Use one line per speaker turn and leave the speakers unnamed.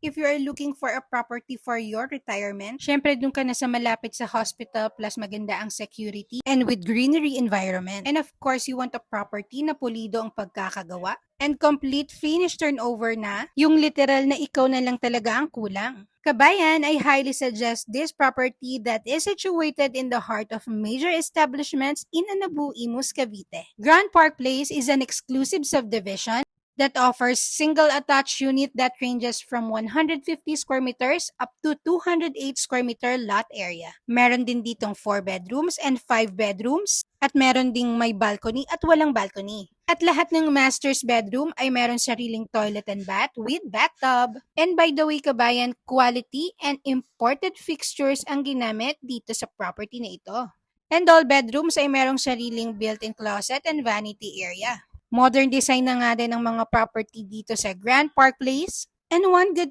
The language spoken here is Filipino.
if you are looking for a property for your retirement, syempre dun ka na sa malapit sa hospital plus maganda ang security and with greenery environment. And of course, you want a property na pulido ang pagkakagawa and complete finish turnover na, yung literal na ikaw na lang talaga ang kulang. Kabayan, I highly suggest this property that is situated in the heart of major establishments in Anabu, Imus, Cavite. Grand Park Place is an exclusive subdivision that offers single attached unit that ranges from 150 square meters up to 208 square meter lot area. Meron din ditong 4 bedrooms and 5 bedrooms at meron ding may balcony at walang balcony. At lahat ng master's bedroom ay meron sariling toilet and bath with bathtub. And by the way kabayan, quality and imported fixtures ang ginamit dito sa property na ito. And all bedrooms ay merong sariling built-in closet and vanity area. Modern design na nga din ang mga property dito sa Grand Park Place. And one good thing